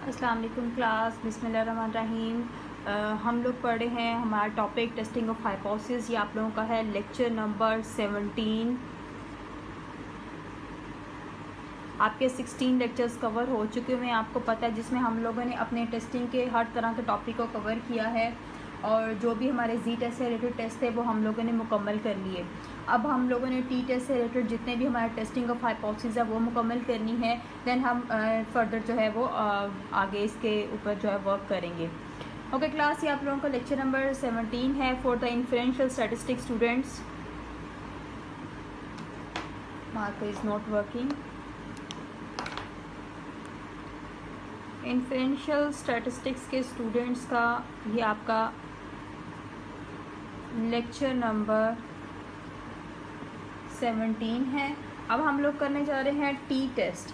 अस्सलाम वालेकुम क्लास, बिस्मिल्लाहिर्रहमानिर्रहीम। हम लोग पढ़े हैं हमारा टॉपिक टेस्टिंग ऑफ हाइपोथेसिस। ये आप लोगों का है लेक्चर नंबर 17। आपके 16 लेक्चर्स कवर हो चुके हुए हैं, आपको पता है, जिसमें हम लोगों ने अपने टेस्टिंग के हर तरह के टॉपिक को कवर किया है और जो भी हमारे जी टेस्ट से रिलेटेड टेस्ट थे वो हम लोगों ने मुकम्मल कर लिए। अब हम लोगों ने टी टेस्ट से रिलेटेड जितने भी हमारे टेस्टिंग ऑफ हाइपोथेसिस है वो मुकम्मल करनी है। देन हम फर्दर जो है वो आगे इसके ऊपर जो है वर्क करेंगे। ओके क्लास, ये आप लोगों का लेक्चर नंबर 17 है for the inferential statistics students. Marker is not working. Inferential statistics के स्टूडेंट्स का ये आपका लेक्चर नंबर 17 है। अब हम लोग करने जा रहे हैं टी टेस्ट।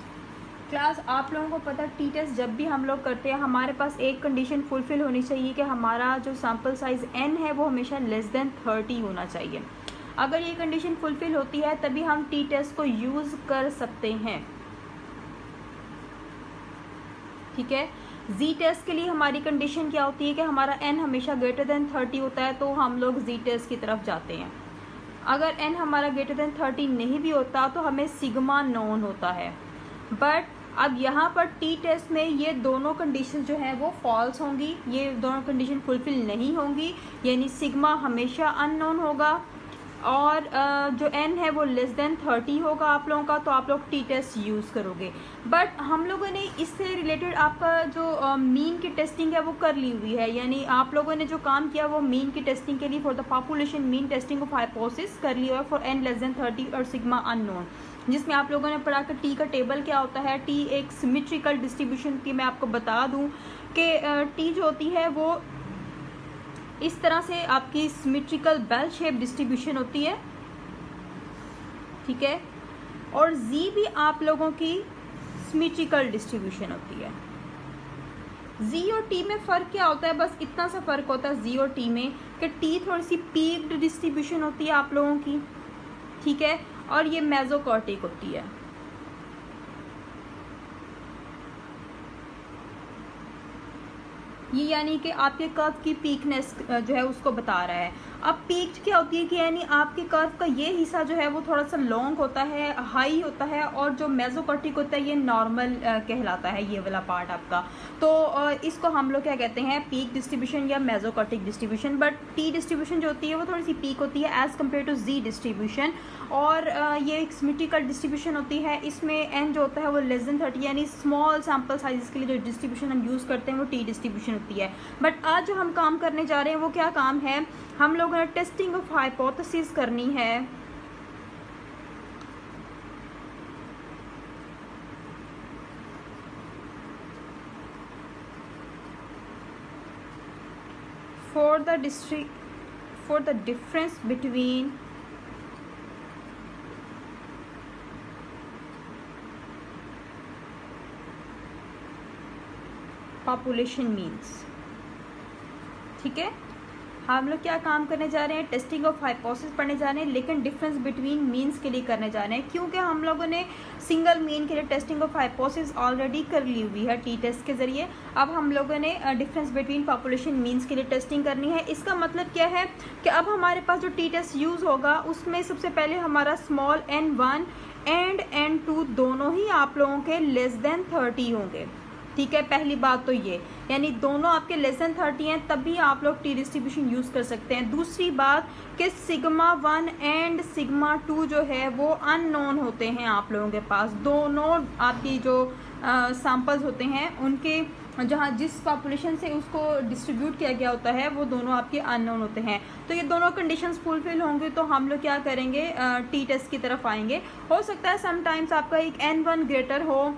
क्लास, आप लोगों को पता है टी टेस्ट जब भी हम लोग करते हैं हमारे पास एक कंडीशन फुलफिल होनी चाहिए कि हमारा जो सैम्पल साइज़ n है वो हमेशा लेस देन 30 होना चाहिए। अगर ये कंडीशन फुलफिल होती है तभी हम टी टेस्ट को यूज़ कर सकते हैं। ठीक है, जी टेस्ट के लिए हमारी कंडीशन क्या होती है कि हमारा n हमेशा ग्रेटर देन 30 होता है, तो हम लोग जी टेस्ट की तरफ जाते हैं। अगर n हमारा ग्रेटर देन 30 नहीं भी होता तो हमें सिग्मा नोन होता है। बट अब यहाँ पर टी टेस्ट में ये दोनों कंडीशन जो हैं वो फॉल्स होंगी, ये दोनों कंडीशन फुलफिल नहीं होंगी, यानी सिग्मा हमेशा अननोन होगा और जो n है वो लेस देन 30 होगा आप लोगों का, तो आप लोग टी टेस्ट यूज़ करोगे। बट हम लोगों ने इससे रिलेटेड आपका जो मीन की टेस्टिंग है वो कर ली हुई है, यानी आप लोगों ने जो काम किया वो मीन की टेस्टिंग के लिए for the population mean testing of hypothesis कर लिया है फॉर n लेस देन 30 और सिग्मा अननोन, जिसमें आप लोगों ने पढ़ा कि टी का टेबल क्या होता है। टी एक सिमेट्रिकल डिस्ट्रीब्यूशन की मैं आपको बता दूं कि टी जो होती है वो इस तरह से आपकी सिमेट्रिकल बेल शेप डिस्ट्रीब्यूशन होती है। ठीक है, और जी भी आप लोगों की सिमेट्रिकल डिस्ट्रीब्यूशन होती है। जी और टी में फ़र्क क्या होता है, बस इतना सा फ़र्क होता है जी और टी में कि टी थोड़ी सी पीक्ड डिस्ट्रीब्यूशन होती है आप लोगों की, ठीक है, और ये मेसोकॉर्टिक होती है। ये यानी कि आपके कर्व की पीकनेस जो है उसको बता रहा है। अब पीक क्या होती है कि यानी आपके कर्व का ये हिस्सा जो है वो थोड़ा सा लॉन्ग होता है, हाई होता है, और जो मेसोकॉर्टिक होता है ये नॉर्मल कहलाता है, ये वाला पार्ट आपका। तो इसको हम लोग क्या कहते हैं, पीक डिस्ट्रीब्यूशन या mesokurtic distribution. But t distribution जो होती है वो थोड़ी सी पीक होती है as compare to g distribution, और ये एक सिमेट्रिकल डिस्ट्रीब्यूशन होती है। इसमें एन जो होता है वो लेस देन 30, यानी स्मॉल सैम्पल साइज के लिए जो डिस्ट्रीब्यूशन हम यूज़ करते हैं वो टी डिस्ट्रीब्यूशन होती है। बट आज जो हम काम करने जा रहे हैं वो क्या काम है, हम लोगों ने टेस्टिंग ऑफ हाइपोथेसिस करनी है। for the difference between population means. ठीक है, हम लोग क्या काम करने जा रहे हैं, टेस्टिंग ऑफ हाइपोथेसिस पढ़ने जा रहे हैं, लेकिन डिफरेंस बिटवीन मीन्स के लिए करने जा रहे हैं, क्योंकि हम लोगों ने सिंगल मीन के लिए टेस्टिंग ऑफ हाइपोथेसिस ऑलरेडी कर ली हुई है टी टेस्ट के जरिए। अब हम लोगों ने डिफरेंस बिटवीन पॉपुलेशन मीन्स के लिए टेस्टिंग करनी है। इसका मतलब क्या है कि अब हमारे पास जो टी टेस्ट यूज़ होगा उसमें सबसे पहले हमारा स्मॉल n1 एंड n2 दोनों ही आप लोगों के लेस देन 30 होंगे। ठीक है, पहली बात तो ये, यानी दोनों आपके लेस देन 30 हैं तभी आप लोग टी डिस्ट्रीब्यूशन यूज़ कर सकते हैं। दूसरी बात कि सिग्मा 1 एंड सिग्मा 2 जो है वो अननोन होते हैं आप लोगों के पास। दोनों आपकी जो सैम्पल्स होते हैं उनके जहाँ जिस पॉपुलेशन से उसको डिस्ट्रीब्यूट किया गया होता है वो दोनों आपके अननोन होते हैं। तो ये दोनों कंडीशंस फुलफिल होंगे तो हम लोग क्या करेंगे, टी टेस्ट की तरफ आएंगे। हो सकता है समटाइम्स आपका एक n1 ग्रेटर हो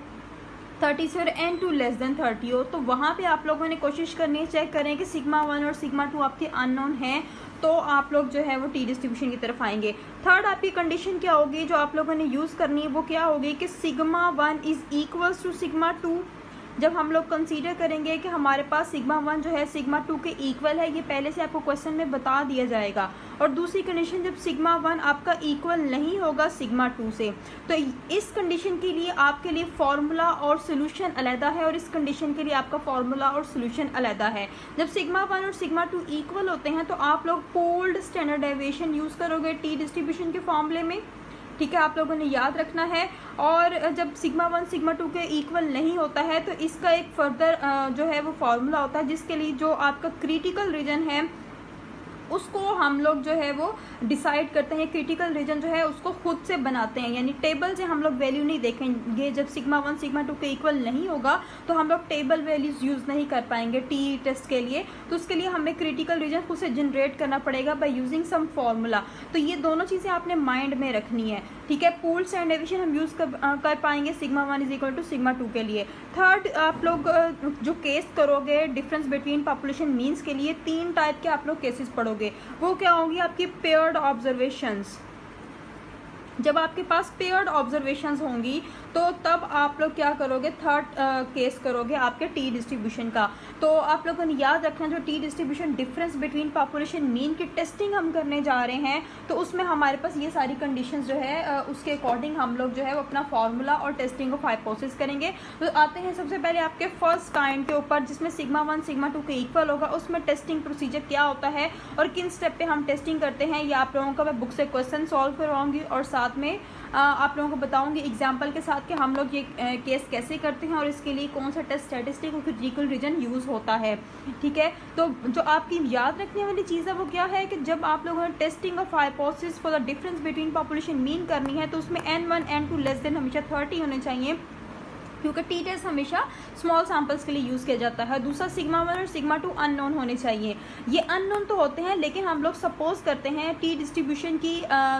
30 से और n2 लेस देन 30 हो, तो वहाँ पे आप लोगों ने कोशिश करनी है, चेक करें कि सिग्मा 1 और सिग्मा 2 आपके अननोन हैं, तो आप लोग जो है वो टी डिस्ट्रीब्यूशन की तरफ आएंगे। थर्ड आपकी कंडीशन क्या होगी जो आप लोगों ने यूज़ करनी है, वो क्या होगी कि sigma 1 is equals to sigma 2। जब हम लोग कंसीडर करेंगे कि हमारे पास सिग्मा 1 जो है सिग्मा 2 के इक्वल है, ये पहले से आपको क्वेश्चन में बता दिया जाएगा। और दूसरी कंडीशन जब सिग्मा 1 आपका इक्वल नहीं होगा सिग्मा 2 से, तो इस कंडीशन के लिए आपके लिए फॉर्मूला और सोल्यूशन अलग है, और इस कंडीशन के लिए आपका फॉर्मूला और सोल्यूशन अलग है। जब सिग्मा 1 और सिग्मा 2 इक्वल होते हैं तो आप लोग पोल्ड स्टैंडर्ड डेविएशन यूज़ करोगे टी डिस्ट्रीब्यूशन के फॉर्मूले में, ठीक है, आप लोगों ने याद रखना है। और जब सिग्मा 1 सिग्मा 2 के इक्वल नहीं होता है तो इसका एक फर्दर जो है वो फार्मूला होता है, जिसके लिए जो आपका क्रिटिकल रीजन है उसको हम लोग जो है वो डिसाइड करते हैं। क्रिटिकल रीजन जो है उसको खुद से बनाते हैं, यानी टेबल से हम लोग वैल्यू नहीं देखेंगे। जब सिग्मा 1 सिग्मा 2 के इक्वल नहीं होगा तो हम लोग टेबल वैल्यूज यूज़ नहीं कर पाएंगे टी टेस्ट के लिए, तो उसके लिए हमें क्रिटिकल रीजन खुद से जनरेट करना पड़ेगा बाय यूजिंग सम फार्मूला। तो ये दोनों चीज़ें आपने माइंड में रखनी है, ठीक है। पूल्ड स्टैंडर्ड डेविएशन हम यूज़ कर पाएंगे sigma 1 is equal to sigma 2 के लिए। थर्ड, आप लोग जो केस करोगे डिफरेंस बिटवीन पॉपुलेशन मीन्स के लिए, 3 टाइप के आप लोग केसेस पढ़ोगे। वो क्या होंगी? आपकी पेयर्ड ऑब्जर्वेशंस। जब आपके पास पेयर्ड ऑब्जर्वेशंस होंगी तो तब आप लोग क्या करोगे? थर्ड केस करोगे आपके टी डिस्ट्रीब्यूशन का। तो आप लोगों ने याद रखना, जो T distribution difference between population mean की टेस्टिंग हम करने जा रहे हैं तो उसमें हमारे पास ये सारी कंडीशंस जो है उसके अकॉर्डिंग हम लोग जो है वो अपना फार्मूला और टेस्टिंग ऑफ हाइपोथेसिस करेंगे। तो आते हैं सबसे पहले आपके फर्स्ट काइंड के ऊपर, जिसमें सिग्मा 1 सिग्मा 2 के इक्वल होगा। उसमें टेस्टिंग प्रोसीजर क्या होता है और किन स्टेप पे हम टेस्टिंग करते हैं, ये आप लोगों का मैं बुक से क्वेश्चन सॉल्व करवाऊंगी और साथ में आप लोगों को बताऊंगी एग्जाम्पल के साथ कि हम लोग ये केस कैसे करते हैं और इसके लिए कौन सा टेस्ट स्टैटिस्टिक और क्रिटिकल रीजन यूज़ होता है, ठीक है। तो जो आपकी याद रखने वाली चीज़ है वो क्या है कि जब आप लोगों ने testing of hypothesis for the difference between population mean करनी है तो उसमें n1 n2 लेस देन हमेशा 30 होने चाहिए, क्योंकि टी टेस्ट हमेशा स्मॉल सैम्पल्स के लिए यूज़ किया जाता है। दूसरा, सिग्मा 1 और सिग्मा 2 अननोन होने चाहिए। ये अननोन तो होते हैं, लेकिन हम लोग सपोज करते हैं टी डिस्ट्रीब्यूशन की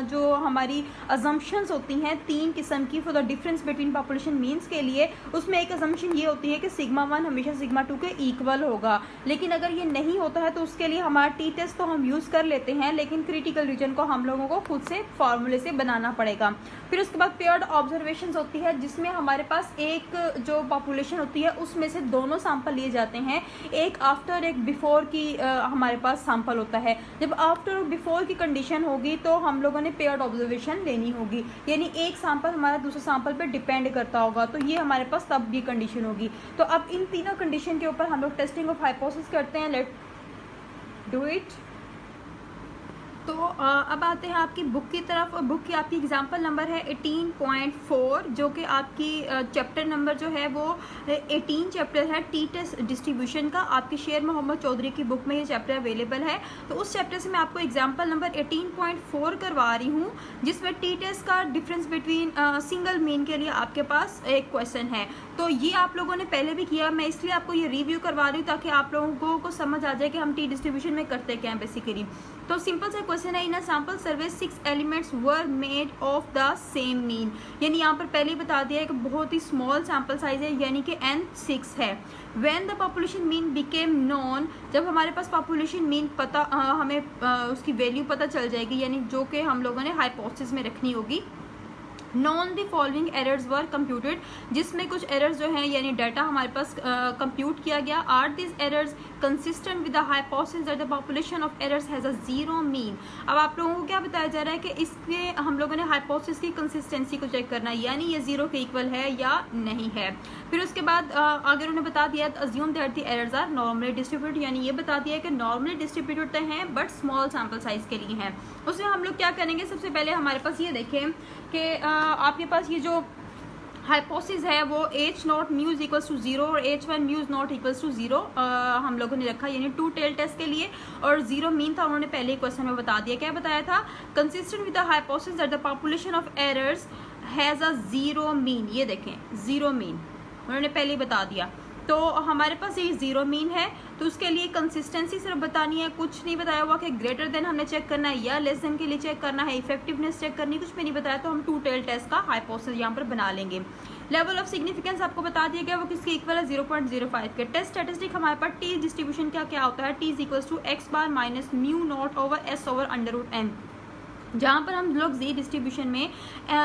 जो हमारी अजम्पशंस होती हैं 3 किस्म की for the difference between population means के लिए। उसमें एक अजम्पशन ये होती है कि सिग्मा 1 हमेशा सिग्मा 2 के इक्वल होगा, लेकिन अगर ये नहीं होता है तो उसके लिए हमारा टी टेस्ट तो हम यूज़ कर लेते हैं, लेकिन क्रिटिकल रीजन को हम लोगों को खुद से फार्मूले से बनाना पड़ेगा। फिर उसके बाद पेयर्ड ऑब्जर्वेशंस होती है, जिसमें हमारे पास एक जो पॉपुलेशन होती है उसमें से दोनों सैंपल लिए जाते हैं, एक आफ्टर एक बिफोर की हमारे पास सैंपल होता है। जब आफ्टर और बिफोर की कंडीशन होगी तो हम लोगों ने पेयर्ड ऑब्जर्वेशन लेनी होगी, यानी एक सैंपल हमारा दूसरे सैंपल पे डिपेंड करता होगा, तो ये हमारे पास तब भी कंडीशन होगी। तो अब इन तीनों कंडीशन के ऊपर हम लोग टेस्टिंग ऑफ हाइपोथेसिस करते हैं। Let do it. तो अब आते हैं आपकी बुक की तरफ। बुक की आपकी एग्जाम्पल नंबर है 18.4, जो कि आपकी चैप्टर नंबर जो है वो 18 चैप्टर है टी टेस्ट डिस्ट्रीब्यूशन का। आपकी शेर मोहम्मद चौधरी की बुक में ये चैप्टर अवेलेबल है। तो उस चैप्टर से मैं आपको एग्जाम्पल नंबर 18.4 करवा रही हूँ, जिसमें टी टेस्ट का डिफरेंस बिटवीन सिंगल मीन के लिए आपके पास एक क्वेश्चन है। तो ये आप लोगों ने पहले भी किया, मैं इसलिए आपको ये रिव्यू करवा रही हूँ ताकि आप लोगों को समझ आ जाए कि हम टी डिस्ट्रीब्यूशन में करते क्या हैं बेसिकली। तो सिंपल सा क्वेश्चन है, in a sample survey 6 elements were made of the same mean. यानी यहाँ पर पहले ही बता दिया है कि बहुत ही स्मॉल सैंपल साइज है, यानी कि n 6 है। When the population mean became non, जब हमारे पास पॉपुलेशन मीन पता हमें उसकी वैल्यू पता चल जाएगी, यानी जो कि हम लोगों ने हाइपोथेसिस में रखनी होगी। Known the following errors were computed, जिसमें कुछ एरर्स जो हैं यानी डाटा हमारे पास कंप्यूट किया गया। Are this errors consistent with the hypothesis that the population of errors has a zero mean. अब आप लोगों को क्या बताया जा रहा है कि इसके हम लोगों ने हाइपोथेसिस की कंसिस्टेंसी को चेक करना है, यानी ये जीरो के इक्वल है या नहीं है। फिर उसके बाद अगर उन्हें बता दिया assume that the errors are normally distributed, यानी ये बता दिया कि नॉर्मली डिस्ट्रीब्यूटेड हैं बट स्मॉल सैम्पल साइज के लिए हैं। उसमें हम लोग क्या करेंगे, सबसे पहले हमारे पास ये देखें कि आपके पास ये जो हाइपोथेसिस है वो h0 mu is equals to 0 और h1 mu is not equals to 0 हम लोगों ने रखा, यानी 2 टेल टेस्ट के लिए। और 0 मीन था, उन्होंने पहले ही क्वेश्चन में बता दिया। क्या बताया था? Consistent with the hypothesis that the population of errors has a 0 mean. ये देखें 0 मीन उन्होंने पहले ही बता दिया। तो हमारे पास ये 0 मीन है, तो उसके लिए कंसिस्टेंसी सिर्फ बतानी है, कुछ नहीं बताया हुआ कि ग्रेटर देन हमने चेक करना है या लेस देन के लिए चेक करना है, इफेक्टिवनेस चेक करनी, कुछ भी नहीं बताया। तो हम 2 टेल टेस्ट का हाइपोथेसिस यहाँ पर बना लेंगे। लेवल ऑफ सिग्निफिकेंस आपको बता दिया गया, वो किसके इक्वल है? 0.05 के। टेस्ट स्टैटिस्टिक हमारे पास टी डिस्ट्रीब्यूशन क्या क्या होता है? T is equal to x bar minus mu naught over s over under root n. जहाँ पर हम लोग जी डिस्ट्रीब्यूशन में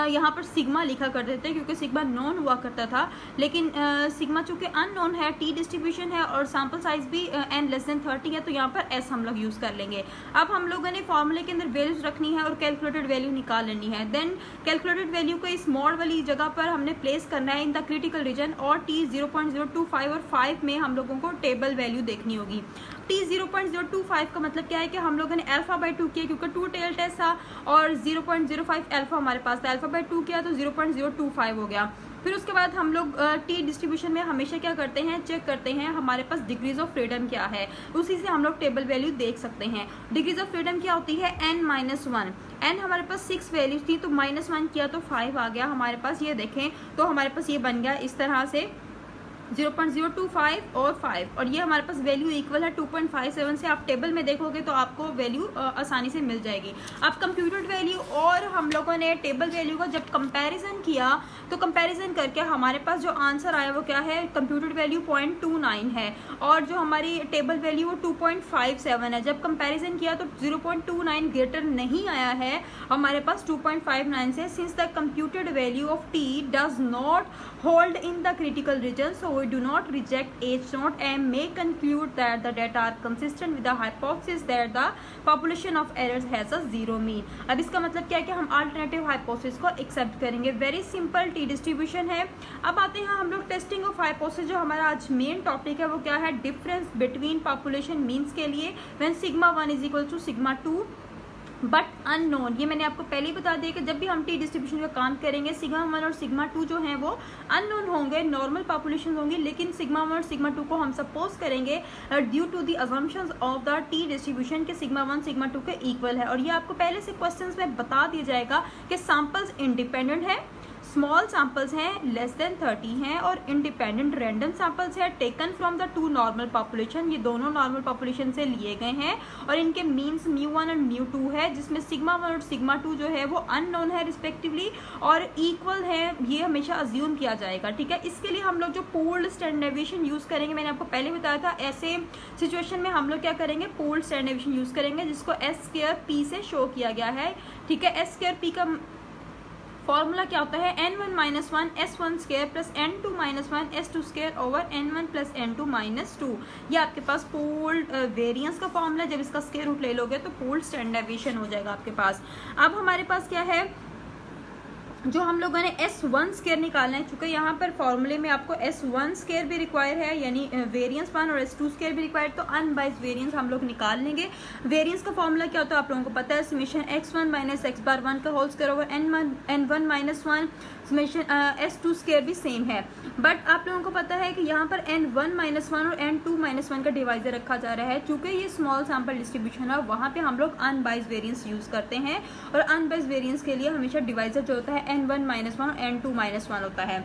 यहाँ पर सिग्मा लिखा करते थे क्योंकि सिग्मा नॉन हुआ करता था, लेकिन सिग्मा चूँकि अननोन है, टी डिस्ट्रीब्यूशन है और सैम्पल साइज भी n लेस देन 30 है, तो यहाँ पर s हम लोग यूज़ कर लेंगे। अब हम लोगों ने फॉर्मूले के अंदर वैल्यूज रखनी है और कैलकुलेटेड वैल्यू निकाल लेनी है। देन कैलकुलेटेड वैल्यू को इस मॉड वाली जगह पर हमने प्लेस करना है इन द क्रिटिकल रीजन, और t 0.025 और 5 में हम लोगों को टेबल वैल्यू देखनी होगी। t 0.025 का मतलब क्या है कि हम लोगों ने अल्फा बाई 2 किया क्योंकि 2 टेल टेस्ट था, और 0.05 अल्फा हमारे पास था, अल्फा बाई 2 किया तो 0.025 हो गया। फिर उसके बाद हम लोग टी डिस्ट्रीब्यूशन में हमेशा क्या करते हैं, चेक करते हैं हमारे पास डिग्रीज ऑफ फ्रीडम क्या है, उसी से हम लोग टेबल वैल्यू देख सकते हैं। डिग्रीज ऑफ फ्रीडम क्या होती है, n-1। n हमारे पास 6 वैल्यूज थी तो -1 किया तो 5 आ गया हमारे पास। ये देखें तो हमारे पास ये बन गया इस तरह से 0.025 और 5, और ये हमारे पास वैल्यू इक्वल है 2.57 से। आप टेबल में देखोगे तो आपको वैल्यू आसानी से मिल जाएगी। अब कंप्यूटेड वैल्यू और हम लोगों ने टेबल वैल्यू का जब कंपैरिजन किया तो कंपैरिजन करके हमारे पास जो आंसर आया वो क्या है, कंप्यूटेड वैल्यू 0.29 है और जो हमारी टेबल वैल्यू वो 2.57 है। जब कंपैरिजन किया तो 0.29 ग्रेटर नहीं आया है हमारे पास 2.59 से। Since the computed value of T does not hold in the critical reason, so we do not reject H naught and may conclude that the data are consistent with the hypothesis that the population of errors has a zero mean। अब इसका मतलब क्या है कि हम alternative hypothesis को accept करेंगे। Very simple T distribution है। अब आते हैं हम लोग टेस्टिंग ऑफ हाइपोथेसिस। जो हमारा आज मेन टॉपिक है वो क्या है, डिफरेंस बिटवीन पॉपुलेशन मीन्स के लिए when sigma 1 is equal to sigma 2 but unknown. ये मैंने आपको पहले ही बता दिया कि जब भी हम टी डिस्ट्रीब्यूशन का काम करेंगे सिग्मा 1 और सिग्मा 2 जो हैं वो अननोन होंगे, नॉर्मल पॉपुलेशन होंगी, लेकिन सिग्मा 1 और सिग्मा 2 को हम सपोज करेंगे due to the assumptions of the t distribution के सिग्मा 1 सिग्मा 2 के इक्वल है। और ये आपको पहले से क्वेश्चंस में बता दिया जाएगा कि सैम्पल्स इंडिपेंडेंट है, स्मॉल सैम्पल्स हैं लेस देन 30 हैं, और इंडिपेंडेंट रैंडम सैम्पल्स हैं taken from the 2 normal population. ये दोनों नॉर्मल पॉपुलेशन से लिए गए हैं और इनके मीन्स μ1 और μ2 है, जिसमें सिग्मा 1 और सिग्मा 2 जो है वो अननोन है रिस्पेक्टिवली और इक्वल है, ये हमेशा अज्यूम किया जाएगा। ठीक है, इसके लिए हम लोग जो पूल्ड स्टैंडर्ड डेविएशन यूज़ करेंगे, मैंने आपको पहले बताया था, ऐसे सिचुएशन में हम लोग क्या करेंगे, पूल्ड स्टैंडर्ड डेविएशन यूज़ करेंगे जिसको S2P से शो किया गया है। ठीक है, S2P का फॉर्मूला क्या होता है, n1 - 1 s1 square plus n2 - 1 s2 square over n1 plus n2 - 2। ये आपके पास पूल्ड वेरिएंस का फॉर्मूला, जब इसका स्क्वायर रूट ले लोगे तो पूल्ड स्टैंडर्ड डेविएशन हो जाएगा आपके पास। अब हमारे पास क्या है, जो हम लोगों ने S1 स्क्वायर निकालना है, चूँकि यहाँ पर फॉर्मूले में आपको S1 स्क्वायर भी रिक्वायर है यानी वेरिएंस 1 और S2 स्क्वायर भी रिक्वायर, तो अनबाइज्ड वेरिएंस हम लोग निकाल लेंगे। वेरिएंस का फॉर्मूला क्या होता है आप लोगों को पता है, समेशन x1 - x बार 1 का whole square over n1 - 1 summation S2 square भी सेम है। बट आप लोगों को पता है कि यहाँ पर n1 - 1 और n2 - 1 का डिवाइजर रखा जा रहा है। चूँकि ये स्मॉल सैम्पल डिस्ट्रीब्यूशन है, वहाँ पे हम लोग अनबाइज्ड वेरिएंस यूज़ करते हैं और अनबाइज्ड वेरिएंस के लिए हमेशा डिवाइजर जो होता है n1 - 1 और n2 - 1 होता है।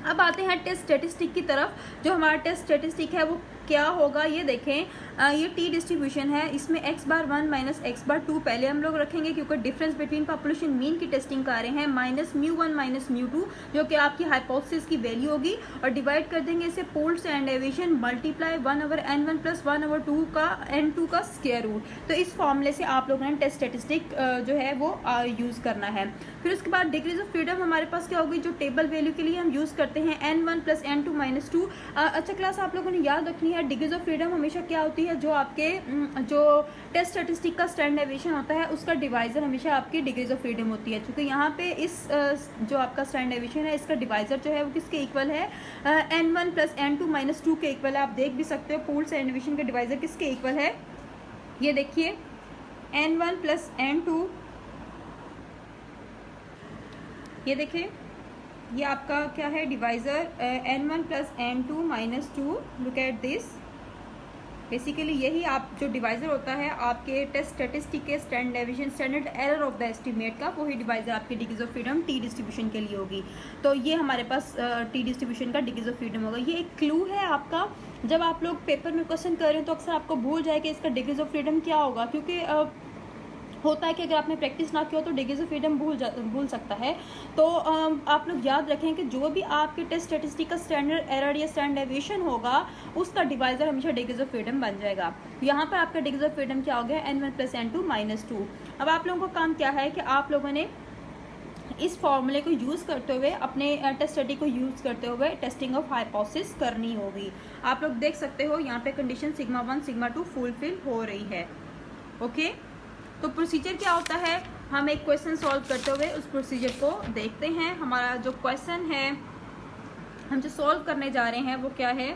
अब आते हैं टेस्ट स्टेटिस्टिक की तरफ। जो हमारा टेस्ट स्टेटिस्टिक है वो क्या होगा, ये देखें, ये टी डिस्ट्रीब्यूशन है, इसमें x बार 1 माइनस x बार 2 पहले हम लोग रखेंगे क्योंकि डिफरेंस बिटवीन पॉपुलेशन मीन की टेस्टिंग कर रहे हैं, माइनस μ1 माइनस μ2 जो कि आपकी हाइपोथेसिस की वैल्यू होगी, और डिवाइड कर देंगे इसे pooled standard deviation multiply 1 over n1 plus 1 over 2 का n2 का स्क्वायर रूट। तो इस फॉर्मूले से आप लोगों ने टेस्ट स्टेटिस्टिक जो है वो यूज़ करना है। फिर उसके बाद डिग्रीज ऑफ फ्रीडम हमारे पास क्या होगी, जो टेबल वैल्यू के लिए हम यूज़ करते हैं n1 प्लस n2 माइनस 2। अच्छा क्लास आप लोगों ने याद रखनी है, डिग्रीज ऑफ फ्रीडम हमेशा क्या होती है, जो आपके जो टेस्ट स्टैटिस्टिक का स्टैंडर्ड डेविएशन होता है उसका डिवाइजर हमेशा आपकी डिग्रीज ऑफ फ्रीडम होती है। क्योंकि यहाँ पे इस जो आपका स्टैंडर्ड डेविएशन है इसका डिवाइजर जो है वो किसके इक्वल है, n1 प्लस n2 माइनस 2 के इक्वल है। आप देख भी सकते हो पूल्ड स्टैंडर्ड डेविएशन का डिवाइजर किसके इक्वल है, ये देखिए n1 प्लस n2, ये देखिए ये आपका क्या है divisor n1 plus n2 minus 2। Look at this, basically यही आप जो डिवाइजर होता है आपके टेस्ट स्टैटिस्टिक के standard deviation standard error of the estimate का, वही डिवाइजर आपकी degrees of freedom T distribution के लिए होगी। तो ये हमारे पास टी डिस्ट्रीब्यूशन का डिग्रीज ऑफ फ्रीडम होगा। ये एक क्लू है आपका, जब आप लोग पेपर में क्वेश्चन कर रहे हैं तो अक्सर आपको भूल जाए कि इसका डिग्रीज ऑफ फ्रीडम क्या होगा, क्योंकि होता है कि अगर आपने प्रैक्टिस ना किया तो डिग्रीज ऑफ फ्रीडम भूल सकता है। तो आप लोग याद रखें कि जो भी आपके टेस्ट स्टेटिस्टिक का स्टैंडर्ड एरर या स्टैंडर्ड डेविएशन होगा उसका डिवाइजर हमेशा डिग्रीज ऑफ फ्रीडम बन जाएगा। यहाँ पर आपका डिग्रीज ऑफ फ्रीडम क्या हो गया, n1 + n2 - 2। अब आप लोगों का काम क्या है कि आप लोगों ने इस फॉर्मूले को यूज़ करते हुए अपने टेस्ट स्टडी को यूज़ करते हुए टेस्टिंग ऑफ हाइपोथेसिस करनी होगी। आप लोग देख सकते हो यहाँ पे कंडीशन σ1 σ2 फुलफिल हो रही है। ओके, तो प्रोसीजर क्या होता है, हम एक क्वेश्चन सॉल्व करते हुए उस प्रोसीजर को देखते हैं। हमारा जो क्वेश्चन है हम जो सॉल्व करने जा रहे हैं वो क्या है,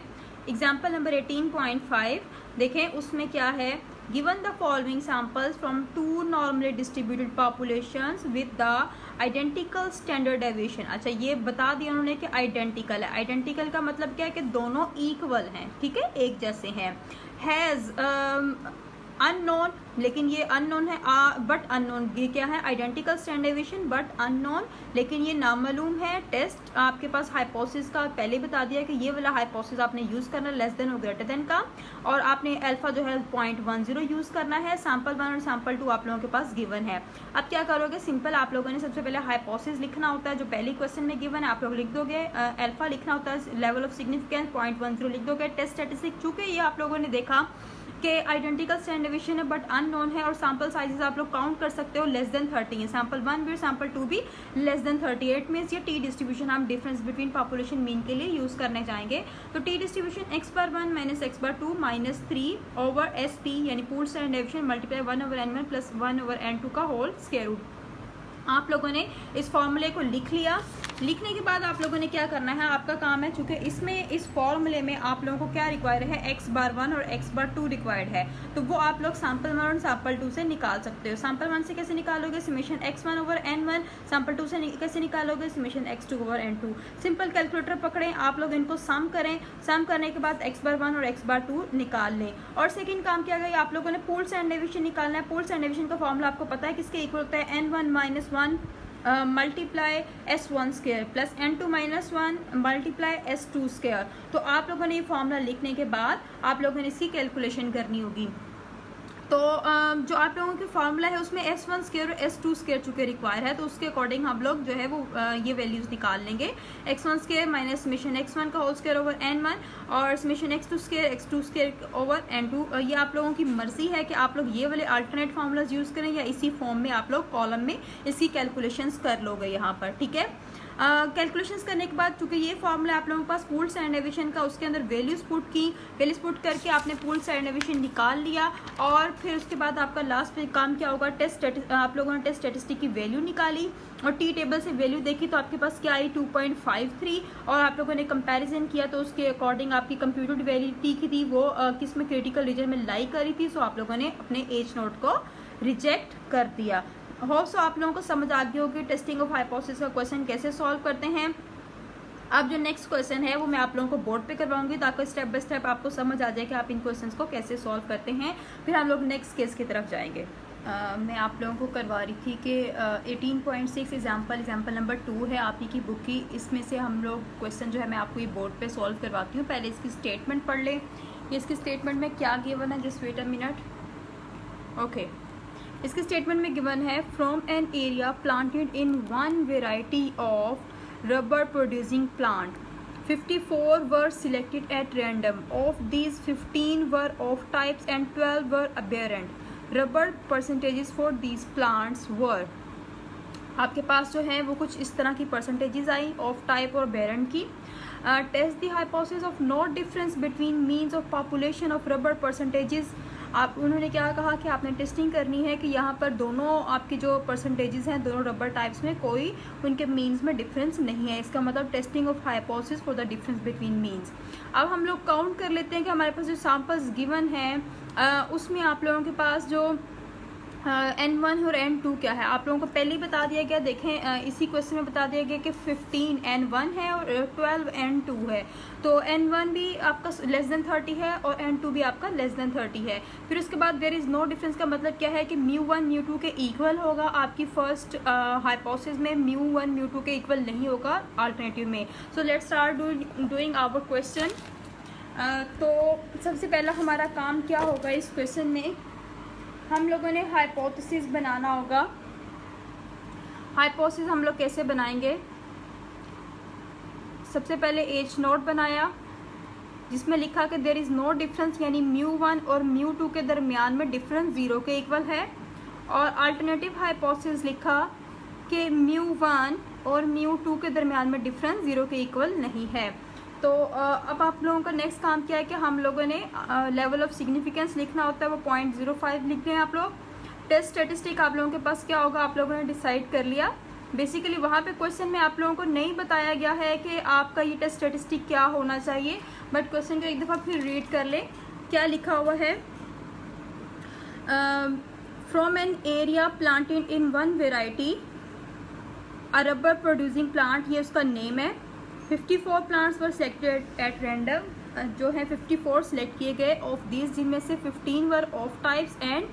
एग्जाम्पल नंबर 18.5 देखें, उसमें क्या है, given the following samples from 2 normally distributed populations with the identical standard deviation. अच्छा, ये बता दिया उन्होंने कि आइडेंटिकल है। आइडेंटिकल का मतलब क्या है कि दोनों इक्वल हैं, ठीक है, एक जैसे हैं। हैज़ अननोन, लेकिन ये अननोन है, बट अननोन, ये क्या है, identical standard deviation but unknown, लेकिन ये नामालूम है। टेस्ट आपके पास हाइपोथेसिस का पहले बता दिया कि ये वाला हाइपोथेसिस आपने यूज़ करना लेस देन और ग्रेटर देन का, और आपने अल्फा जो है 0.10 यूज़ करना है। सैम्पल 1 और सैम्पल 2 आप लोगों के पास गिवन है। अब क्या करोगे, सिंपल आप लोगों ने सबसे पहले हाइपोथेसिस लिखना होता है जो पहले क्वेश्चन में गिवन है, आप लोग लिख दोगे। अल्फा लिखना होता है, लेवल ऑफ सिग्निफिकेंस 0.10 लिख दोगे। टेस्ट स्टैटिस्टिक, चूंकि ये आप लोगों ने देखा कि आइडेंटिकल स्टैंडर्ड डेविएशन है बट अननोन है, और सैम्पल साइजेस आप लोग काउंट कर सकते हो लेस देन 30 है। सैम्पल 1 भी और सैम्पल 2 भी लेस देन 38 मीन्स ये टी डिस्ट्रीब्यूशन हम डिफरेंस बिटवीन पॉपुलेशन मीन के लिए यूज करने जाएंगे। तो T distribution x/1 - x/2 - 3/SP यानी pool standard deviation multiply 1/n1 + 1/n2 का होल स्क्वायर रूट। आप लोगों ने इस फॉर्मूले को लिख लिया। लिखने के बाद आप लोगों ने क्या करना है, आपका काम है, चूंकि इसमें इस फॉर्मूले में आप लोगों को क्या रिक्वायर है, x/1 और x/2 रिक्वायर्ड है, तो वो आप लोग सैम्पल 1 और सैम्पल 2 से निकाल सकते हो। सैम्पल 1 से कैसे निकालोगे, समेशन x1/n1, सैम्पल 2 से कैसे निकालोगे, समेशन x2/n2। सिंपल कैलकुलेटर पकड़ें, आप लोग इनको सम करें, सम करने के बाद x/1 और x/2 निकाल लें। और सेकेंड काम क्या है, आप लोगों ने पूल स्टैंडर्ड डेविएशन निकालना है। पूल स्टैंडर्ड डेविएशन का फॉर्मूला आपको पता है किसके इक्वल होता है, n1 - 1 multiply s1 square plus n2 - 1 multiply s2 square. तो आप लोगों ने ये फॉर्मूला लिखने के बाद आप लोगों ने इसकी कैलकुलेशन करनी होगी। तो जो आप लोगों के फार्मूला है उसमें s1 स्क्वायर और s2 स्क्वायर चूँकि रिक्वायर है, तो उसके अकॉर्डिंग हम लोग जो है वो ये वैल्यूज निकाल लेंगे। x1 square minus summation x1 का होल स्क्वायर ओवर n1 और summation x2 square over n2। ये आप लोगों की मर्जी है कि आप लोग ये वाले अल्टरनेट फार्मूलाज यूज़ करें या इसी फॉर्म में आप लोग कॉलम में इसकी कैलकुलेशंस कर लोगे यहाँ पर, ठीक है। कैलकुलेशंस करने के बाद चूंकि ये फॉर्मूला आप लोगों के पास पूल स्टैंडर्ड डेविएशन का, उसके अंदर वैल्यूज पुट की, वैल्यूज पुट करके आपने पूल स्टैंडर्ड डेविएशन निकाल लिया, और फिर उसके बाद आपका लास्ट पे काम क्या होगा, आप लोगों ने टेस्ट स्टैटिस्टिक की वैल्यू निकाली और टी टेबल से वैल्यू देखी तो आपके पास क्या आई 2.53, और आप लोगों ने कंपैरिजन किया तो उसके अकॉर्डिंग आपकी कंप्यूटेड वैल्यू टी की थी वो किस में क्रिटिकल रीजन में लाई करी थी, सो आप लोगों ने अपने एज नोट को रिजेक्ट कर दिया। होप्स आप लोगों को समझ आ गई होगी टेस्टिंग ऑफ हाइपोथेसिस का क्वेश्चन कैसे सॉल्व करते हैं। अब जो नेक्स्ट क्वेश्चन है वो मैं आप लोगों को बोर्ड पे करवाऊंगी ताकि स्टेप बाय स्टेप आपको समझ आ जाए कि आप इन क्वेश्चंस को कैसे सॉल्व करते हैं। फिर हम लोग नेक्स्ट केस की तरफ जाएंगे। मैं आप लोगों को करवा रही थी कि 18.6 एग्जाम्पल नंबर 2 है आप ही की बुक की, इसमें से हम लोग क्वेश्चन जो है मैं आपको ये बोर्ड पे सॉल्व करवाती हूँ। पहले इसकी स्टेटमेंट पढ़ लें। इसकी स्टेटमेंट में क्या गिवन है, just wait a minute. Okay, इसके स्टेटमेंट में गिवन है from an area planted in one variety of rubber producing plant 54 were selected at random, of these 15 were off types and 12 were aberrant. Rubber percentages for these plants were, आपके पास जो है वो कुछ इस तरह की परसेंटेजेस आई ऑफ टाइप और अबेरेंट की। Test the hypothesis of no difference between means of population of rubber percentages. आप उन्होंने क्या कहा कि आपने टेस्टिंग करनी है कि यहाँ पर दोनों आपकी जो परसेंटेजेस हैं दोनों रबर टाइप्स में कोई उनके मीन्स में डिफरेंस नहीं है। इसका मतलब testing of hypothesis for the difference between means. अब हम लोग काउंट कर लेते हैं कि हमारे पास जो सैम्पल्स गिवन हैं उसमें आप लोगों के पास जो n1 और n2 क्या है आप लोगों को पहले ही बता दिया गया। देखें इसी क्वेश्चन में बता दिया गया कि 15 n1 है और 12 n2 है, तो n1 भी आपका लेस देन 30 है और n2 भी आपका लेस देन 30 है। फिर उसके बाद देयर इज़ नो डिफरेंस का मतलब क्या है कि μ1 μ2 के इक्वल होगा। आपकी फर्स्ट हाइपोथेसिस में μ1 μ2 के इक्वल नहीं होगा अल्टरनेटिव में। So let's start doing our question. तो सबसे पहला हमारा काम क्या होगा इस क्वेश्चन में हम लोगों ने हाइपोथेसिस बनाना होगा। हाइपोथेसिस हम लोग कैसे बनाएंगे? सबसे पहले एच नोट बनाया जिसमें लिखा कि देयर इज़ नो डिफरेंस, यानी μ1 और μ2 के दरमियान में डिफरेंस 0 के इक्वल है। और अल्टरनेटिव हाइपोथेसिस लिखा कि μ1 और μ2 के दरमियान में डिफरेंस 0 के इक्वल नहीं है। तो अब आप लोगों का नेक्स्ट काम क्या है कि हम लोगों ने लेवल ऑफ सिग्निफिकेंस लिखना होता है, वो 0.05 लिख दें आप लोग। टेस्ट स्टेटिस्टिक आप लोगों के पास क्या होगा, आप लोगों ने डिसाइड कर लिया। बेसिकली वहाँ पे क्वेश्चन में आप लोगों को नहीं बताया गया है कि आपका ये टेस्ट स्टेटिस्टिक क्या होना चाहिए, बट क्वेश्चन को एक दफ़ा फिर रीड कर ले। क्या लिखा हुआ है? From an area planted in one variety a rubber producing plant, ये उसका नेम है। 54 plants were selected at random, जो है 54 सिलेक्ट किए गए। ऑफ दीज, जिनमें से 15 were off types and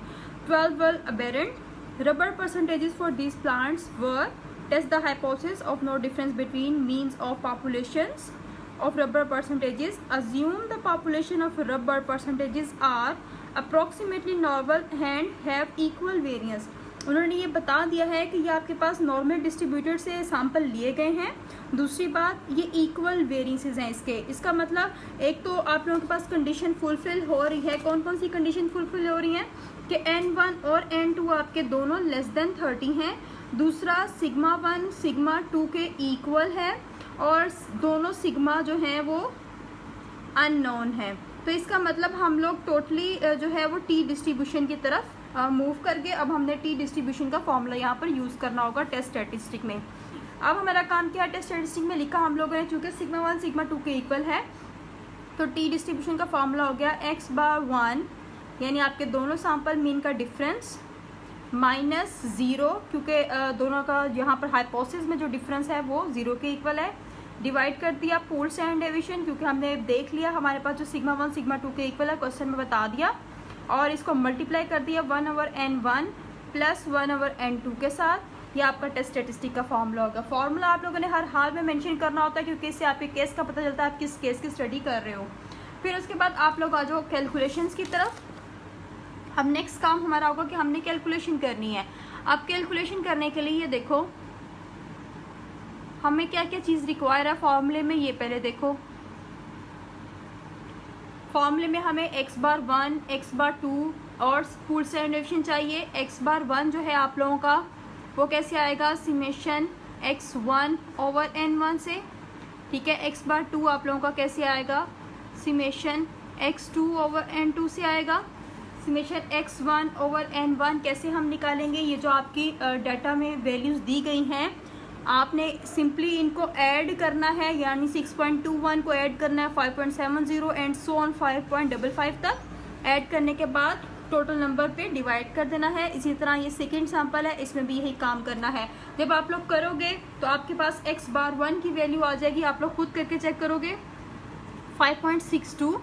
12 were aberrant. Rubber percentages for these plants were test the hypothesis of no difference between means of populations of rubber percentages. Assume the population of rubber percentages are approximately normal and have equal variance. उन्होंने ये बता दिया है कि ये आपके पास normal distributed से sample लिए गए हैं। दूसरी बात, ये इक्वल वेरिएंसेस हैं इसके। इसका मतलब एक तो आप लोगों के पास कंडीशन फुलफिल हो रही है। कौन कौन सी कंडीशन फुलफिल हो रही हैं कि n1 और n2 आपके दोनों लेस देन 30 हैं। दूसरा, सिग्मा 1 सिग्मा 2 के इक्वल है और दोनों सिग्मा जो हैं वो अननोन है। तो इसका मतलब हम लोग टोटली जो है वो टी डिस्ट्रीब्यूशन की तरफ मूव करके अब हमने टी डिस्ट्रीब्यूशन का फॉर्मूला यहाँ पर यूज़ करना होगा टेस्ट स्टैटिस्टिक में। अब हमारा काम क्या है? टेस्ट स्टैटिस्टिक में लिखा हम लोगों ने, चूँकि सिग्मा 1 सिग्मा 2 के इक्वल है, तो टी डिस्ट्रीब्यूशन का फॉर्मूला हो गया x/1, यानी आपके दोनों सैंपल मीन का डिफरेंस, -0, क्योंकि दोनों का यहाँ पर हाइपोथेसिस में जो डिफरेंस है वो 0 के इक्वल है। डिवाइड कर दिया पूल स्टैंडर्ड डेविएशन, क्योंकि हमने देख लिया हमारे पास जो सिग्मा 1 सिग्मा 2 के इक्वल है, क्वेश्चन में बता दिया। और इसको मल्टीप्लाई कर दिया 1/n1 + 1/n2 के साथ। ये आपका टेस्ट स्टैटिस्टिक का फॉर्मूला होगा। फॉर्मूला आप लोगों ने हर हाल में मेंशन करना होता है, क्योंकि इससे आपके केस का पता चलता है आप किस केस की स्टडी कर रहे हो। फिर उसके बाद आप लोग आ जाओ कैलकुलेशंस की तरफ। अब नेक्स्ट काम हमारा होगा कि हमने कैलकुलेशन करनी है। अब कैलकुलेशन करने के लिए ये देखो हमें क्या क्या चीज़ रिक्वायर है फॉर्मूले में, ये पहले देखो। फॉर्मूले में हमें x/1 x/2 और पूल स्टैंडर्ड डेविएशन चाहिए। x/1 जो है आप लोगों का वो कैसे आएगा? समेशन x1/n1 से, ठीक है। x/2 आप लोगों का कैसे आएगा? समेशन x2/n2 से आएगा। समेशन x1/n1 कैसे हम निकालेंगे? ये जो आपकी डाटा में वैल्यूज़ दी गई हैं, आपने सिंपली इनको ऐड करना है, यानी 6.21 को ऐड करना है 5.70 एंड सो ऑन 5.55 तक। ऐड करने के बाद टोटल नंबर पे डिवाइड कर देना है। इसी तरह ये सेकंड सैंपल है, इसमें भी यही काम करना है। जब आप लोग करोगे तो आपके पास x/1 की वैल्यू आ जाएगी, आप लोग खुद करके चेक करोगे 5.62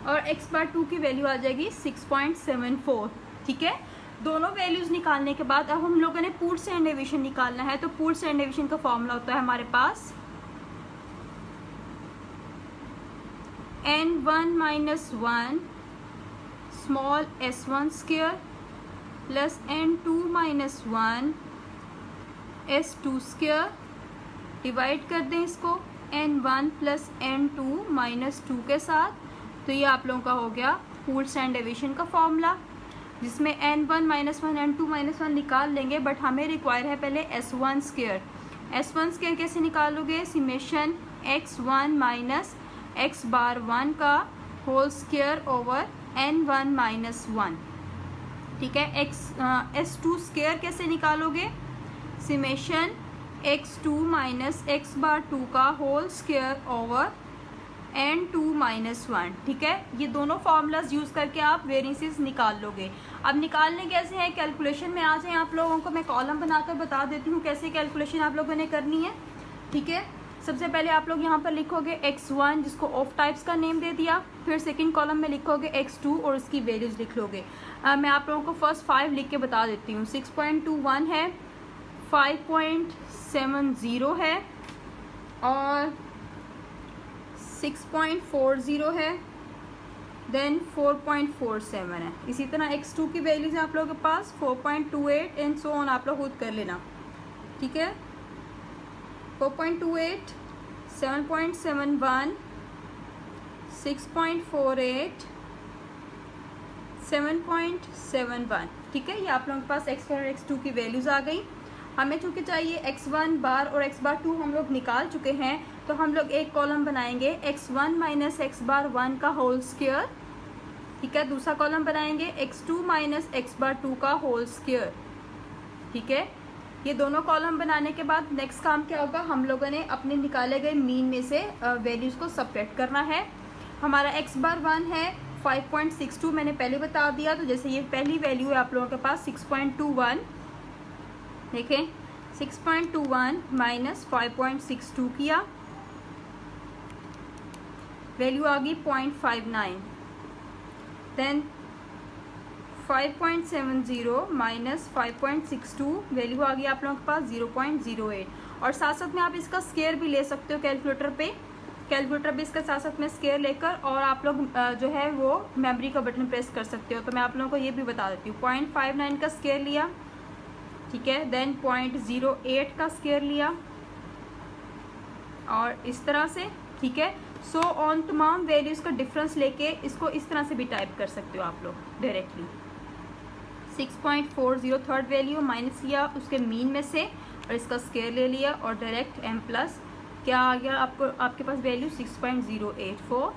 और x/2 की वैल्यू आ जाएगी 6.74, ठीक है। दोनों वैल्यूज़ निकालने के बाद अब हम लोगों ने पूल स्टैंडर्ड डेविएशन निकालना है। तो पूल स्टैंडर्ड डेविएशन का फॉर्मूला होता है हमारे पास n1 - 1 small s1 square plus n2 - 1 s2 square. Divide कर दें इसको n1 + n2 - 2 के साथ। तो ये आप लोगों का हो गया पूल स्टैंडर्ड डेविएशन का फॉर्मूला, जिसमें n1 - 1 n2 - 1 निकाल लेंगे, बट हमें रिक्वायर है पहले s1 स्क्वायर। s1 स्क्वायर कैसे निकालोगे? समेशन x1 - x/1 का होल स्क्वायर ओवर n1 - 1, ठीक है। s2 स्क्वायर कैसे निकालोगे? समेशन x2 - x/2 का होल स्क्वायर ओवर n2 - 1, ठीक है। ये दोनों फार्मूलाज यूज़ करके आप वेरिएंसेस निकाल लोगे। अब निकालने कैसे हैं? कैलकुलेशन में आ जाए आप लोगों को मैं कॉलम बनाकर बता देती हूँ कैसे कैलकुलेशन आप लोगों ने करनी है, ठीक है। सबसे पहले आप लोग यहाँ पर लिखोगे x1, जिसको ऑफ टाइप्स का नेम दे दिया। फिर सेकंड कॉलम में लिखोगे x2 और उसकी वैल्यूज़ लिख लोगे। मैं आप लोगों को फर्स्ट 5 लिख के बता देती हूँ। 6.21 है, 5.70 है और 6.40 है देन 4.47 है। इसी तरह x2 की वैल्यूज है आप लोगों के पास 4.28 एंड सो ऑन, आप लोग खुद कर लेना, ठीक है। 4.28, 7.71, 6.48, 7.71, ठीक है। ये आप लोगों के पास x1 और x2 की वैल्यूज़ आ गई। हमें चूँकि चाहिए x1 बार और x बार 2 हम लोग निकाल चुके हैं, तो हम लोग एक कॉलम बनाएंगे x1 माइनस x बार 1 का होल स्क्वायर, ठीक है। दूसरा कॉलम बनाएंगे x2 माइनस x बार 2 का होल स्क्वायर, ठीक है। ये दोनों कॉलम बनाने के बाद नेक्स्ट काम क्या होगा, हम लोगों ने अपने निकाले गए मीन में से वैल्यूज़ को सब्ट्रैक्ट करना है। हमारा x बार 1 है 5.62, मैंने पहले बता दिया। तो जैसे ये पहली वैल्यू है आप लोगों के पास 6.21, देखें 6.21 माइनस 5.62 किया, वैल्यू आ गई 0.59। देन 5.70 माइनस 5.62, वैल्यू आ गई आप लोगों के पास 0.08। और साथ साथ में आप इसका स्क्वायर भी ले सकते हो कैलकुलेटर पे इसका साथ साथ में स्क्वायर लेकर, और आप लोग जो है वो मेमोरी का बटन प्रेस कर सकते हो। तो मैं आप लोगों को ये भी बता देती हूँ। 0.59 का स्क्वायर लिया, ठीक है। देन 0.08 का स्क्वायर लिया, और इस तरह से, ठीक है। सो ऑन तमाम वैल्यूज़ का डिफरेंस लेके इसको इस तरह से भी टाइप कर सकते हो आप लोग डायरेक्टली। 6.40 थर्ड वैल्यू माइनस किया उसके मीन में से, और इसका स्क्वायर ले लिया, और डायरेक्ट m प्लस क्या आ गया आपके पास वैल्यू 6.084।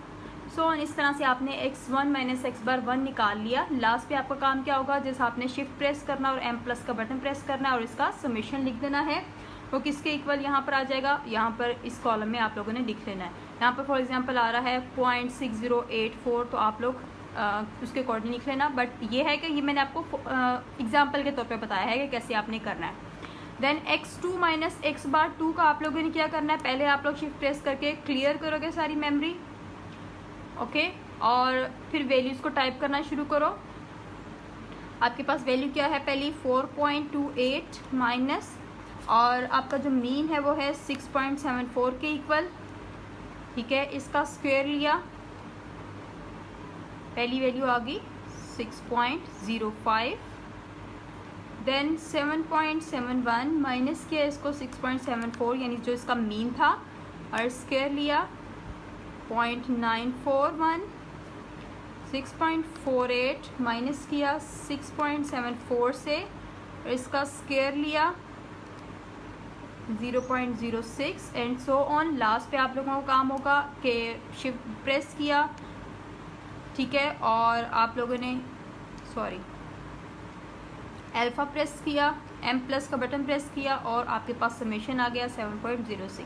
सो इस तरह से आपने x1 माइनस x बार 1 निकाल लिया। लास्ट पे आपका काम क्या होगा, जैसे आपने शिफ्ट प्रेस करना और m प्लस का बटन प्रेस करना है और इसका समेशन लिख देना है। वो किसके इक्वल यहाँ पर आ जाएगा, यहाँ पर इस कॉलम में आप लोगों ने लिख लेना है। यहाँ पर फॉर एग्जांपल आ रहा है 0.6084, तो आप लोग उसके अकॉर्डिंग लिख लेना। बट ये है कि ये मैंने आपको एग्जाम्पल के तौर पे बताया है कि कैसे आपने करना है। देन x2 माइनस x बार 2 का आप लोगों ने क्या करना है, पहले आप लोग शिफ्ट प्रेस करके क्लियर करोगे सारी मेमोरी, ओके। और फिर वैल्यूज़ को टाइप करना शुरू करो। आपके पास वैल्यू क्या है, पहली 4.28 माइनस, और आपका जो मीन है वो है 6.74 के इक्वल, ठीक है। इसका स्क्वायर लिया, पहली वैल्यू आ गई 6.05। देन 7.71 माइनस किया इसको 6.74 यानी जो इसका मीन था, और स्क्वायर लिया 0.941। 6.48 माइनस किया 6.74 से, और इसका स्क्वायर लिया 0.06 एंड सो ऑन। लास्ट पे आप लोगों का काम होगा कि शिफ्ट प्रेस किया, ठीक है, और आप लोगों ने अल्फ़ा प्रेस किया, m प्लस का बटन प्रेस किया, और आपके पास समेशन आ गया 7.06।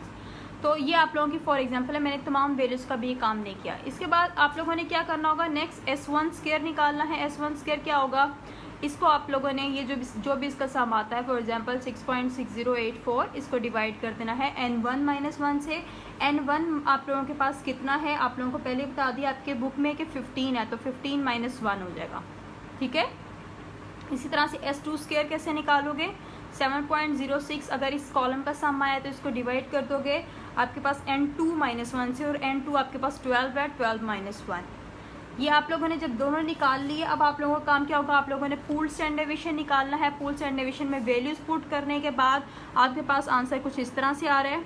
तो ये आप लोगों की फॉर एग्जांपल है, मैंने तमाम वैल्यूज़ का भी ये काम नहीं किया। इसके बाद आप लोगों ने क्या करना होगा, नेक्स्ट S1 स्क्वायर निकालना है। S1 स्क्वायर क्या होगा, इसको आप लोगों ने ये जो भी इसका सम आता है, फॉर एग्जांपल 6.6084, इसको डिवाइड कर देना है n1 माइनस 1 से। n1 आप लोगों के पास कितना है, आप लोगों को पहले बता दिया आपके बुक में कि 15 है, तो 15 माइनस 1 हो जाएगा, ठीक है। इसी तरह से S2 स्क्वायर कैसे निकालोगे, 7.06 अगर इस कॉलम का सम आया तो इसको डिवाइड कर दोगे आपके पास n2 माइनस 1 से, और n2 आपके पास 12 है, 12 माइनस 1। ये आप लोगों ने जब दोनों निकाल लिए, अब आप लोगों का काम क्या होगा, आप लोगों ने पूल स्टैंडर्ड डेविएशन निकालना है। पूल स्टैंडर्ड डेविएशन में वैल्यूज पुट करने के बाद आपके पास आंसर कुछ इस तरह से आ रहा है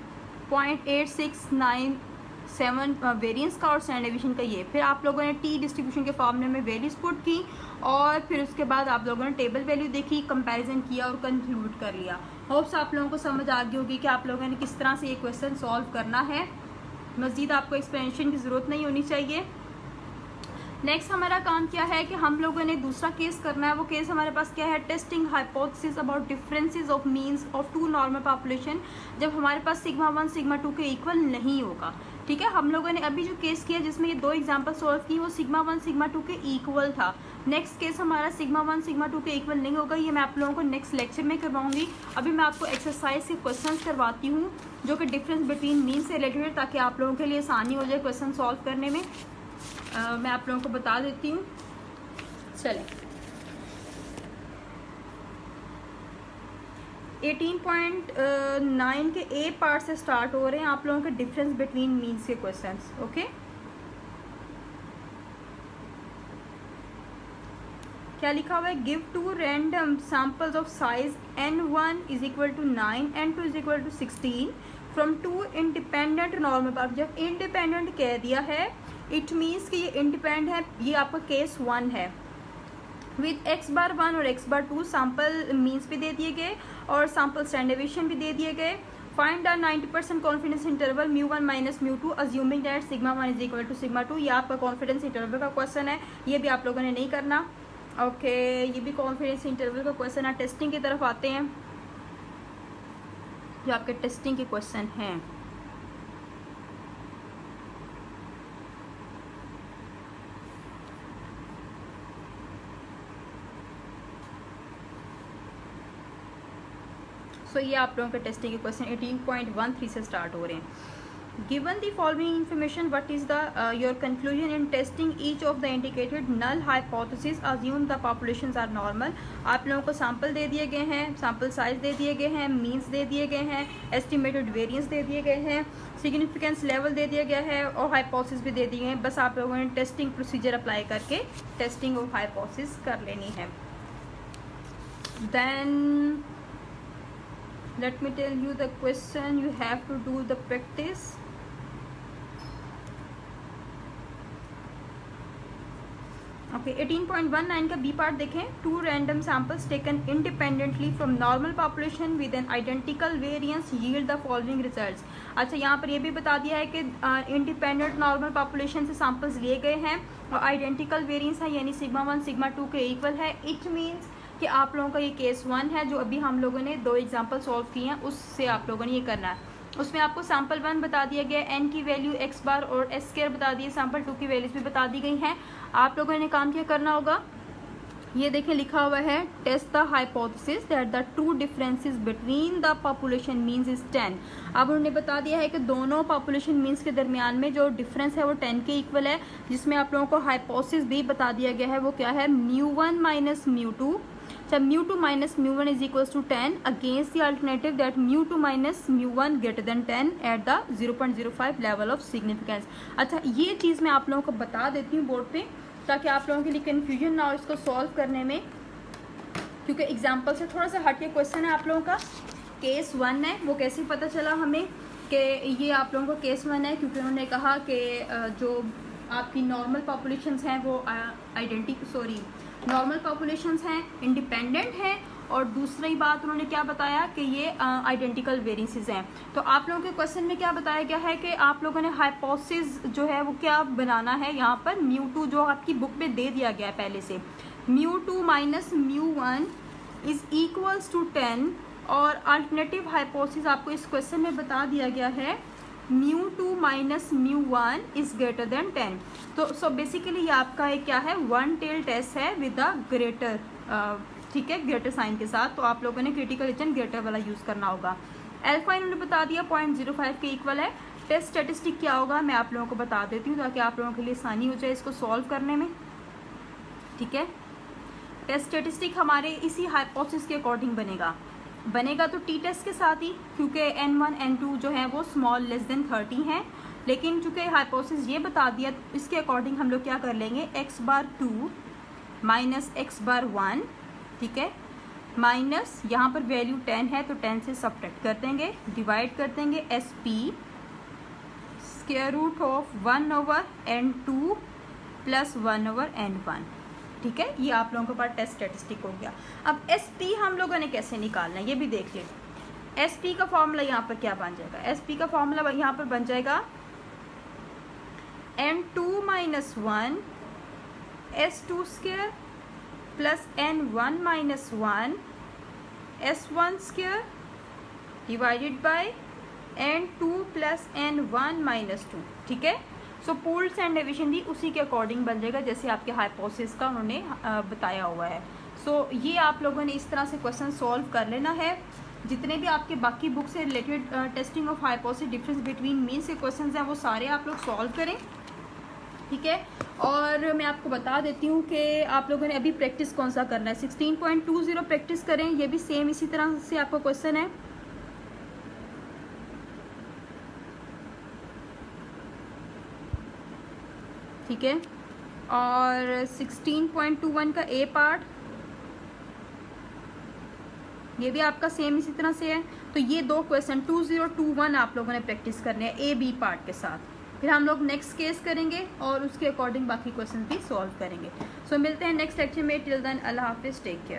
0.8697 वेरिएंस का और स्टैंडर्ड डेविएशन का ये। फिर आप लोगों ने टी डिस्ट्रीब्यूशन के फॉर्मूले में वैल्यूज पुट की, और फिर उसके बाद आप लोगों ने टेबल वैल्यू देखी, कंपैरिजन किया और कंक्लूड कर लिया। होप्स आप लोगों को समझ आ गई होगी कि आप लोगों ने किस तरह से ये क्वेश्चन सॉल्व करना है। मज़ीद आपको एक्सप्लेनेशन की ज़रूरत नहीं होनी चाहिए। नेक्स्ट हमारा काम क्या है कि हम लोगों ने दूसरा केस करना है। वो केस हमारे पास क्या है, testing hypothesis about differences of means of two normal population, जब हमारे पास सिग्मा 1 सिग्मा 2 के इक्वल नहीं होगा, ठीक है। हम लोगों ने अभी जो केस किया जिसमें ये दो एग्जांपल सॉल्व की, वो सिग्मा 1 सिग्मा 2 के इक्वल था। नेक्स्ट केस हमारा सिग्मा 1 सिग्मा 2 के इक्वल नहीं होगा, ये मैं आप लोगों को नेक्स्ट लेक्चर में करवाऊंगी। अभी मैं आपको एक्सरसाइज के क्वेश्चन करवाती हूँ जो कि डिफरेंस बिटवीन मीन से रिलेटेड है, ताकि आप लोगों के लिए आसानी हो जाए क्वेश्चन सॉल्व करने में। मैं आप लोगों को बता देती हूँ। चलें, 18.9 के ए पार्ट से स्टार्ट हो रहे हैं आप लोगों के डिफरेंस बिटवीन मीन्स के क्वेश्चंस, ओके। क्या लिखा हुआ है, give 2 random samples of size n1 is equal to 9, n2 is equal to 16 from 2 independent normal power. जब इंडिपेंडेंट कह दिया है इट मीन्स कि ये इंडिपेंडेंट है, ये आपका केस 1 है। विद x बार 1 और x बार 2 सैम्पल मीन्स भी दे दिए गए और सैम्पल स्टैंडर्ड डेविएशन भी दे दिए गए। Find the 90% confidence interval μ1 minus μ2 assuming that sigma 1 is equal to sigma 2। ये आपका कॉन्फिडेंस इंटरवल का क्वेश्चन है, ये भी आप लोगों ने नहीं करना। ओके ये भी कॉन्फिडेंस इंटरवल का क्वेश्चन है। टेस्टिंग की तरफ आते हैं, जो आपके टेस्टिंग के क्वेश्चन हैं। सो ये आप लोगों के टेस्टिंग के क्वेश्चन 18.13 से स्टार्ट हो रहे हैं। Given the following information what is the your conclusion in testing each of the indicated null hypothesis assume the populations are normal. आप लोगों को सैंपल दे दिए गए हैं, सैंपल साइज दे दिए गए हैं, मीन्स दे दिए गए हैं, एस्टिमेटेड वेरिएंस दे दिए गए हैं, सिग्निफिकेंस लेवल दे दिया गया है और हाइपोथेसिस भी दे दिए हैं। बस आप लोगों ने टेस्टिंग प्रोसीजर अप्लाई करके टेस्टिंग ऑफ हाइपोथेसिस कर लेनी है। Then let me tell you the question, you have to do the practice। Okay 18.19 का बी पार्ट देखें। 2 random samples taken independently from normal population with an identical variance yield the following results. अच्छा यहाँ पर ये भी बता दिया है कि इंडिपेंडेंट नॉर्मल पॉपुलेशन से सैम्पल्स लिए गए हैं और आइडेंटिकल वेरिएंस है, यानी सिग्मा 1 सिग्मा 2 के इक्वल है। इट मीन्स कि आप लोगों का ये केस 1 है, जो अभी हम लोगों ने 2 एग्जाम्पल सॉल्व किए हैं, उससे आप लोगों ने ये करना है। उसमें आपको सैम्पल 1 बता दिया गया, n की वैल्यू x बार और s स्क्वायर बता दिए, सैम्पल 2 की वैल्यूज भी बता दी गई हैं। आप लोगों ने काम क्या करना होगा, ये देखें लिखा हुआ है test the hypothesis that the true differences between the population means is 10। अब उन्होंने बता दिया है कि दोनों पॉपुलेशन मीन्स के दरमियान में जो डिफरेंस है वो 10 के इक्वल है, जिसमें आप लोगों को हाइपोथेसिस भी बता दिया गया है, वो क्या है μ1 माइनस μ2। जब μ2 minus μ1 is equals to 10 against the alternative that μ2 minus μ1 greater than 10 at the 0.05 level of significance. अच्छा ये चीज़ मैं आप लोगों को बता देती हूँ बोर्ड पे, ताकि आप लोगों के लिए कन्फ्यूजन ना हो इसको सॉल्व करने में, क्योंकि एग्जाम्पल से थोड़ा सा हट के क्वेश्चन है आप लोगों का। केस 1 है, वो कैसे पता चला हमें कि ये आप लोगों का केस 1 है, क्योंकि उन्होंने कहा कि जो आपकी नॉर्मल पॉपुलेशंस हैं वो नॉर्मल पॉपुलेशंस हैं, इंडिपेंडेंट हैं, और दूसरी बात उन्होंने क्या बताया कि ये आइडेंटिकल वेरिएंसेस हैं। तो आप लोगों के क्वेश्चन में क्या बताया गया है कि आप लोगों ने हाइपोथेसिस जो है वो क्या बनाना है, यहाँ पर μ2 जो आपकी बुक में दे दिया गया है पहले से, μ2 माइनस μ1 इज इक्वल्स टू 10, और अल्टरनेटिव हाइपोथेसिस आपको इस क्वेश्चन में बता दिया गया है μ2 माइनस μ1 इज ग्रेटर देन 10। तो सो बेसिकली ये आपका एक क्या है, वन टेल टेस्ट है विद द ग्रेटर, ठीक है, ग्रेटर साइन के साथ। तो आप लोगों ने क्रिटिकल रीजन ग्रेटर वाला यूज़ करना होगा। अल्फा इन्होंने बता दिया 0.05 के इक्वल है। टेस्ट स्टेटिस्टिक क्या होगा मैं आप लोगों को बता देती हूँ, ताकि आप लोगों के लिए आसानी हो जाए इसको सॉल्व करने में, ठीक है। टेस्ट स्टेटिस्टिक हमारे इसी हाइपोथेसिस के अकॉर्डिंग बनेगा तो टी टेस्ट के साथ ही, क्योंकि n1 n2 जो है वो स्मॉल लेस देन 30 हैं, लेकिन चूंकि हाइपोथेसिस ये बता दिया तो इसके अकॉर्डिंग हम लोग क्या कर लेंगे, x बार 2 माइनस x बार 1, ठीक है, माइनस यहाँ पर वैल्यू 10 है तो 10 से सब्ट्रैक्ट कर देंगे, डिवाइड कर देंगे SP square root of 1 over n2 plus 1 over n1, ठीक है। ये आप लोगों के पास टेस्ट स्टैटिस्टिक हो गया। अब SP हम लोगों ने कैसे निकालना है ये भी देख लीजिए। SP का फॉर्मूला यहाँ पर क्या बन जाएगा, SP का फॉर्मूला यहाँ पर बन जाएगा n2 minus 1 S2 square plus n1 minus 1 S1 square divided by n2 plus n1 minus 2, ठीक है। सो पूल्ड स्टैंडर्ड डेविएशन भी उसी के अकॉर्डिंग बन जाएगा जैसे आपके हाइपोथेसिस का उन्होंने बताया हुआ है। सो ये आप लोगों ने इस तरह से क्वेश्चन सॉल्व कर लेना है। जितने भी आपके बाकी बुक से related testing of hypothesis difference between mean से क्वेश्चंस हैं वो सारे आप लोग सॉल्व करें, ठीक है। और मैं आपको बता देती हूँ कि आप लोगों ने अभी प्रैक्टिस कौन सा करना है, 16.20 प्रैक्टिस करें, ये भी सेम इसी तरह से आपका क्वेश्चन है, ठीक है। और 16.21 का ए पार्ट, ये भी आपका सेम इसी तरह से है। तो ये 2 क्वेश्चन 2021 आप लोगों ने प्रैक्टिस करने हैं ए बी पार्ट के साथ। फिर हम लोग नेक्स्ट केस करेंगे और उसके अकॉर्डिंग बाकी क्वेश्चन भी सॉल्व करेंगे। सो मिलते हैं नेक्स्ट लेक्चर में। टिल देन अल्लाह हाफिज़, टेक केयर।